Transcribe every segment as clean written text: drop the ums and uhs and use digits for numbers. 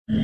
The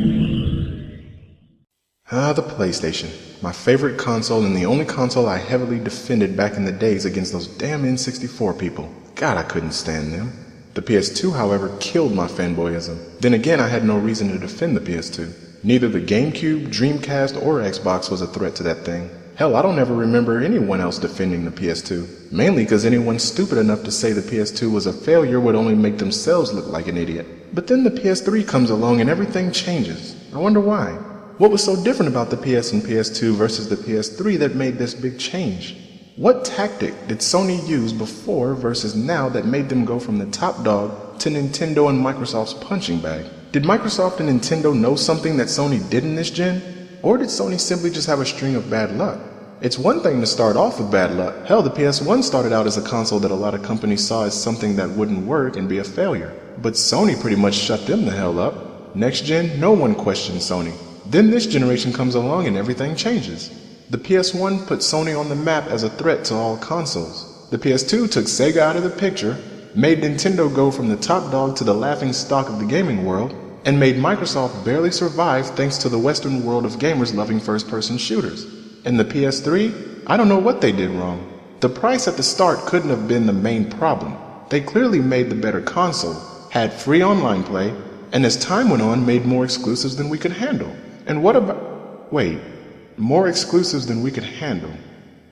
PlayStation. My favorite console and the only console I heavily defended back in the days against those damn N64 people. God, I couldn't stand them. The PS2, however, killed my fanboyism. Then again, I had no reason to defend the PS2. Neither the GameCube, Dreamcast, or Xbox was a threat to that thing. Hell, I don't ever remember anyone else defending the PS2. Mainly because anyone stupid enough to say the PS2 was a failure would only make themselves look like an idiot. But then the PS3 comes along and everything changes. I wonder why. What was so different about the PS and PS2 versus the PS3 that made this big change? What tactic did Sony use before versus now that made them go from the top dog to Nintendo and Microsoft's punching bag? Did Microsoft and Nintendo know something that Sony didn't this gen? Or did Sony simply just have a string of bad luck? It's one thing to start off with bad luck. Hell, the PS1 started out as a console that a lot of companies saw as something that wouldn't work and be a failure. But Sony pretty much shut them the hell up. Next gen, no one questioned Sony. Then this generation comes along and everything changes. The PS1 put Sony on the map as a threat to all consoles. The PS2 took Sega out of the picture, made Nintendo go from the top dog to the laughing stock of the gaming world, and made Microsoft barely survive thanks to the Western world of gamers loving first-person shooters. And the PS3? I don't know what they did wrong. The price at the start couldn't have been the main problem. They clearly made the better console, had free online play, and as time went on made more exclusives than we could handle. And what about... Wait, more exclusives than we could handle.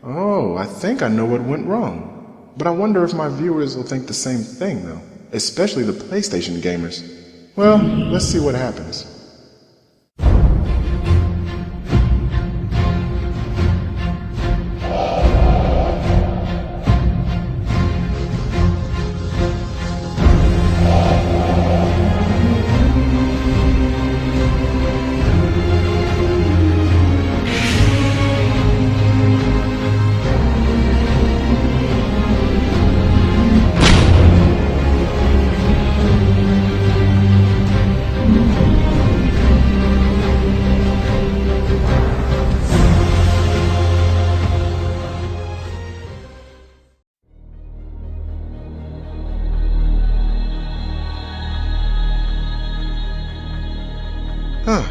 Oh, I think I know what went wrong. But I wonder if my viewers will think the same thing though, especially the PlayStation gamers. Well, let's see what happens.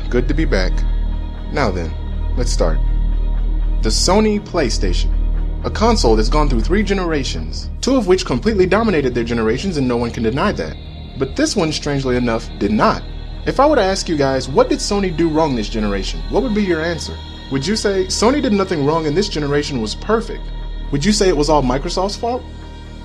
Good to be back. Now then, let's start. The Sony PlayStation. A console that's gone through 3 generations, 2 of which completely dominated their generations and no one can deny that. But this one, strangely enough, did not. If I were to ask you guys, what did Sony do wrong this generation? What would be your answer? Would you say Sony did nothing wrong and this generation was perfect? Would you say it was all Microsoft's fault?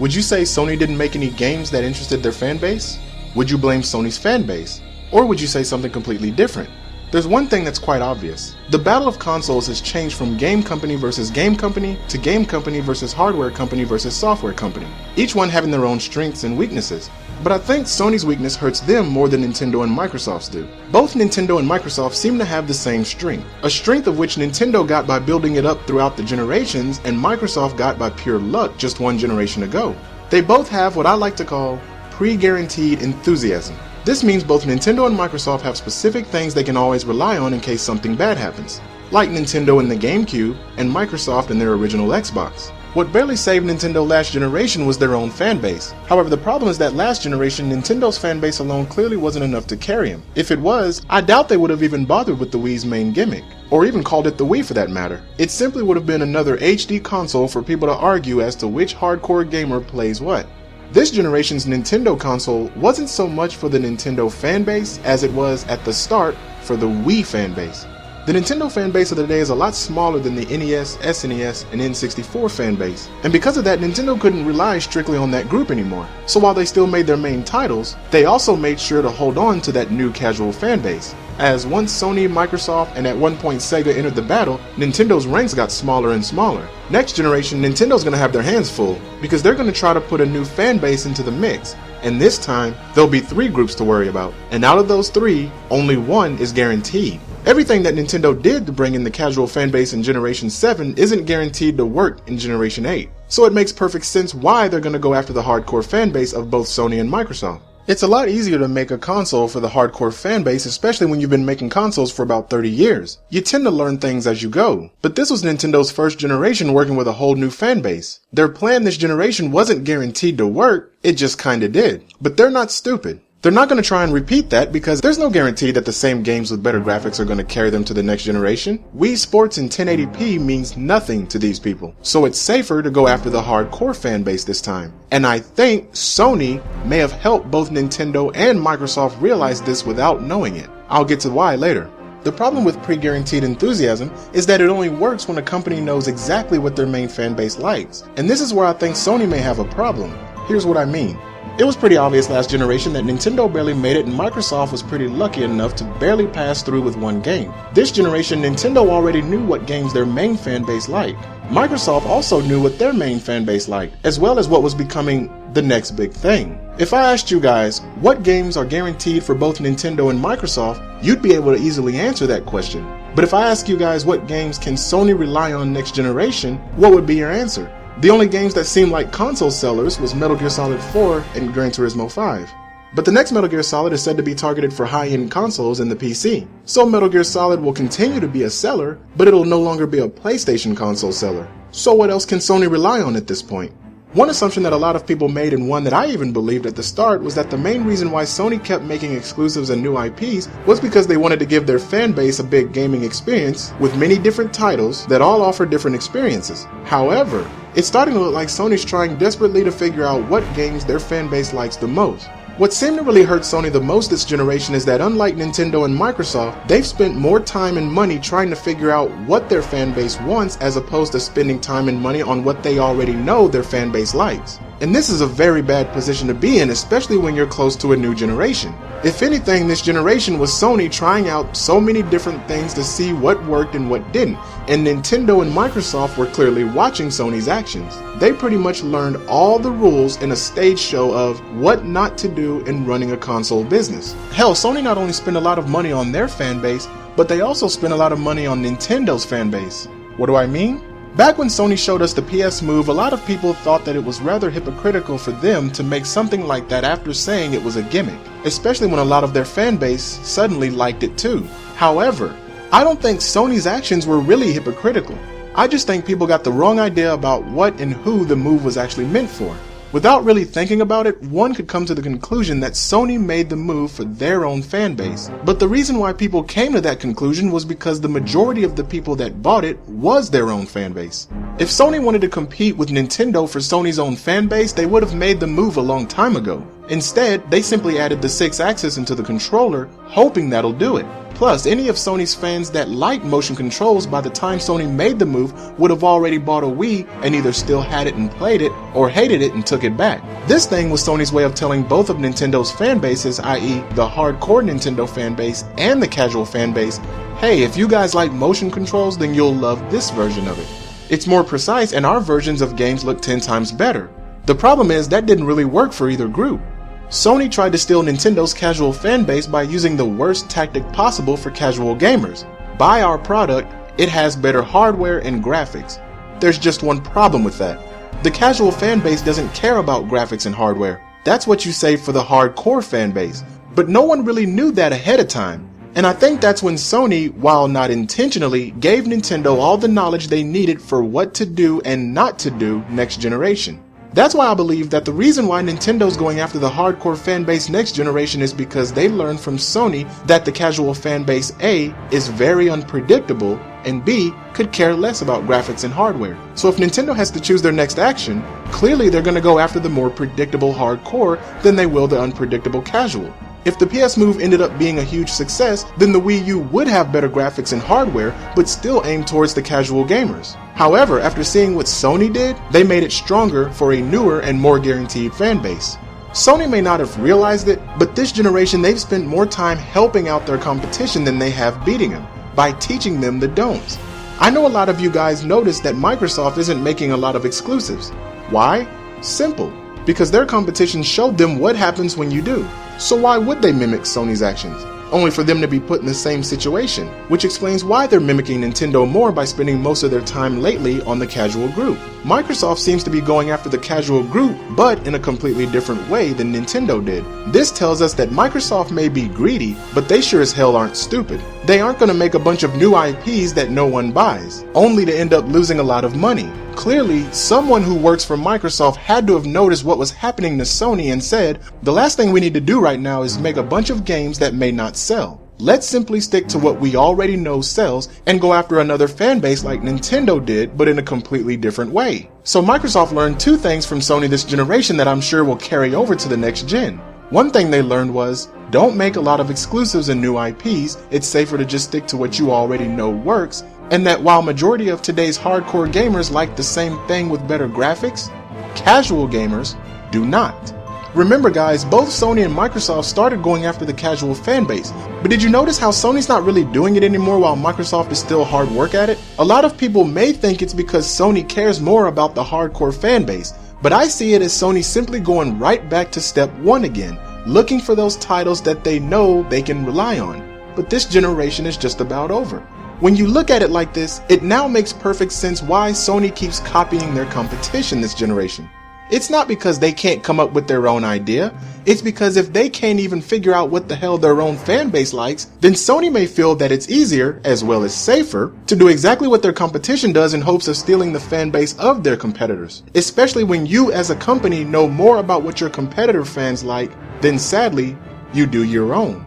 Would you say Sony didn't make any games that interested their fan base? Would you blame Sony's fan base? Or would you say something completely different? There's one thing that's quite obvious. The battle of consoles has changed from game company versus game company to game company versus hardware company versus software company, each one having their own strengths and weaknesses. But I think Sony's weakness hurts them more than Nintendo and Microsoft's do. Both Nintendo and Microsoft seem to have the same strength, a strength of which Nintendo got by building it up throughout the generations and Microsoft got by pure luck just 1 generation ago. They both have what I like to call pre-guaranteed enthusiasm. This means both Nintendo and Microsoft have specific things they can always rely on in case something bad happens, like Nintendo in the GameCube and Microsoft in their original Xbox. What barely saved Nintendo last generation was their own fan base. However, the problem is that last generation, Nintendo's fan base alone clearly wasn't enough to carry them. If it was, I doubt they would have even bothered with the Wii's main gimmick, or even called it the Wii for that matter. It simply would have been another HD console for people to argue as to which hardcore gamer plays what. This generation's Nintendo console wasn't so much for the Nintendo fanbase as it was at the start for the Wii fanbase. The Nintendo fanbase of the day is a lot smaller than the NES, SNES, and N64 fanbase, and because of that, Nintendo couldn't rely strictly on that group anymore. So while they still made their main titles, they also made sure to hold on to that new casual fanbase. As once Sony, Microsoft, and at one point Sega entered the battle, Nintendo's ranks got smaller and smaller. Next generation, Nintendo's gonna have their hands full, because they're gonna try to put a new fan base into the mix. And this time, there'll be 3 groups to worry about. And out of those 3, only 1 is guaranteed. Everything that Nintendo did to bring in the casual fan base in Generation 7 isn't guaranteed to work in Generation 8. So it makes perfect sense why they're gonna go after the hardcore fan base of both Sony and Microsoft. It's a lot easier to make a console for the hardcore fanbase, especially when you've been making consoles for about 30 years. You tend to learn things as you go. But this was Nintendo's first generation working with a whole new fanbase. Their plan this generation wasn't guaranteed to work, it just kinda did. But they're not stupid. They're not going to try and repeat that because there's no guarantee that the same games with better graphics are going to carry them to the next generation. Wii Sports in 1080p means nothing to these people, so it's safer to go after the hardcore fan base this time. And I think Sony may have helped both Nintendo and Microsoft realize this without knowing it. I'll get to why later. The problem with pre-guaranteed enthusiasm is that it only works when a company knows exactly what their main fan base likes. And this is where I think Sony may have a problem. Here's what I mean. It was pretty obvious last generation that Nintendo barely made it and Microsoft was pretty lucky enough to barely pass through with one game. This generation, Nintendo already knew what games their main fan base liked. Microsoft also knew what their main fan base liked, as well as what was becoming the next big thing. If I asked you guys what games are guaranteed for both Nintendo and Microsoft, you'd be able to easily answer that question. But if I ask you guys what games can Sony rely on next generation, what would be your answer? The only games that seemed like console sellers was Metal Gear Solid 4 and Gran Turismo 5. But the next Metal Gear Solid is said to be targeted for high-end consoles and the PC. So Metal Gear Solid will continue to be a seller, but it'll no longer be a PlayStation console seller. So what else can Sony rely on at this point? One assumption that a lot of people made, and one that I even believed at the start, was that the main reason why Sony kept making exclusives and new IPs was because they wanted to give their fan base a big gaming experience with many different titles that all offer different experiences. However, it's starting to look like Sony's trying desperately to figure out what games their fan base likes the most. What seemed to really hurt Sony the most this generation is that unlike Nintendo and Microsoft, they've spent more time and money trying to figure out what their fan base wants as opposed to spending time and money on what they already know their fan base likes. And this is a very bad position to be in, especially when you're close to a new generation. If anything, this generation was Sony trying out so many different things to see what worked and what didn't, and Nintendo and Microsoft were clearly watching Sony's actions. They pretty much learned all the rules in a stage show of what not to do in running a console business. Hell, Sony not only spent a lot of money on their fan base, but they also spent a lot of money on Nintendo's fan base. What do I mean? Back when Sony showed us the PS Move, a lot of people thought that it was rather hypocritical for them to make something like that after saying it was a gimmick, especially when a lot of their fan base suddenly liked it too. However, I don't think Sony's actions were really hypocritical. I just think people got the wrong idea about what and who the Move was actually meant for. Without really thinking about it, one could come to the conclusion that Sony made the Move for their own fan base. But the reason why people came to that conclusion was because the majority of the people that bought it was their own fan base. If Sony wanted to compete with Nintendo for Sony's own fan base, they would have made the Move a long time ago. Instead, they simply added the 6-axis into the controller, hoping that'll do it. Plus, any of Sony's fans that like motion controls by the time Sony made the Move would have already bought a Wii and either still had it and played it, or hated it and took it back. This thing was Sony's way of telling both of Nintendo's fan bases, i.e. the hardcore Nintendo fan base and the casual fan base, hey, if you guys like motion controls, then you'll love this version of it. It's more precise and our versions of games look 10 times better. The problem is that didn't really work for either group. Sony tried to steal Nintendo's casual fan base by using the worst tactic possible for casual gamers. Buy our product, it has better hardware and graphics. There's just one problem with that. The casual fan base doesn't care about graphics and hardware. That's what you save for the hardcore fan base. But no one really knew that ahead of time. And I think that's when Sony, while not intentionally, gave Nintendo all the knowledge they needed for what to do and not to do next generation. That's why I believe that the reason why Nintendo's going after the hardcore fan base next generation is because they learned from Sony that the casual fan base A is very unpredictable and B could care less about graphics and hardware. So if Nintendo has to choose their next action, clearly they're going to go after the more predictable hardcore than they will the unpredictable casual. If the PS Move ended up being a huge success, then the Wii U would have better graphics and hardware, but still aim towards the casual gamers. However, after seeing what Sony did, they made it stronger for a newer and more guaranteed fan base. Sony may not have realized it, but this generation they've spent more time helping out their competition than they have beating them, by teaching them the don'ts. I know a lot of you guys noticed that Microsoft isn't making a lot of exclusives. Why? Simple. Because their competition showed them what happens when you do. So why would they mimic Sony's actions? Only for them to be put in the same situation, which explains why they're mimicking Nintendo more by spending most of their time lately on the casual group. Microsoft seems to be going after the casual group, but in a completely different way than Nintendo did. This tells us that Microsoft may be greedy, but they sure as hell aren't stupid. They aren't going to make a bunch of new IPs that no one buys, only to end up losing a lot of money. Clearly, someone who works for Microsoft had to have noticed what was happening to Sony and said, the last thing we need to do right now is make a bunch of games that may not sell. Let's simply stick to what we already know sells and go after another fan base like Nintendo did, but in a completely different way. So Microsoft learned two things from Sony this generation that I'm sure will carry over to the next gen. One thing they learned was, don't make a lot of exclusives and new IPs, it's safer to just stick to what you already know works, and that while majority of today's hardcore gamers like the same thing with better graphics, casual gamers do not. Remember guys, both Sony and Microsoft started going after the casual fan base, but did you notice how Sony's not really doing it anymore while Microsoft is still hard work at it? A lot of people may think it's because Sony cares more about the hardcore fan base, but I see it as Sony simply going right back to step one again, looking for those titles that they know they can rely on. But this generation is just about over. When you look at it like this, it now makes perfect sense why Sony keeps copying their competition this generation. It's not because they can't come up with their own idea, it's because if they can't even figure out what the hell their own fan base likes, then Sony may feel that it's easier, as well as safer, to do exactly what their competition does in hopes of stealing the fan base of their competitors. Especially when you as a company know more about what your competitor fans like than sadly, you do your own.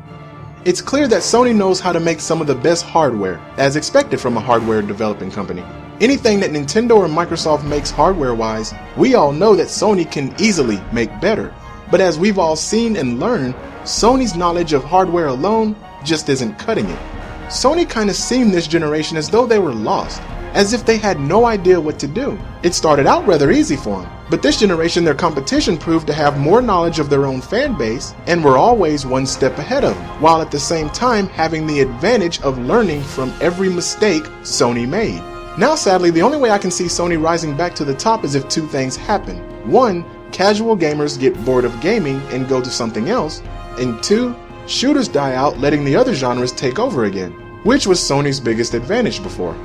It's clear that Sony knows how to make some of the best hardware, as expected from a hardware developing company. Anything that Nintendo or Microsoft makes hardware-wise, we all know that Sony can easily make better. But as we've all seen and learned, Sony's knowledge of hardware alone just isn't cutting it. Sony kinda seemed this generation as though they were lost, as if they had no idea what to do. It started out rather easy for them, but this generation their competition proved to have more knowledge of their own fan base and were always one step ahead of them, while at the same time having the advantage of learning from every mistake Sony made. Now sadly, the only way I can see Sony rising back to the top is if two things happen. One, casual gamers get bored of gaming and go to something else, and two, shooters die out letting the other genres take over again, which was Sony's biggest advantage before.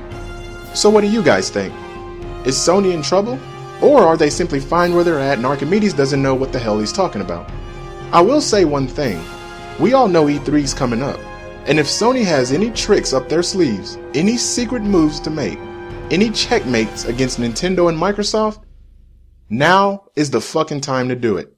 So what do you guys think? Is Sony in trouble? Or are they simply fine where they're at and Archimedes doesn't know what the hell he's talking about? I will say one thing, we all know E3's coming up, and if Sony has any tricks up their sleeves, any secret moves to make, any checkmates against Nintendo and Microsoft, now is the fucking time to do it.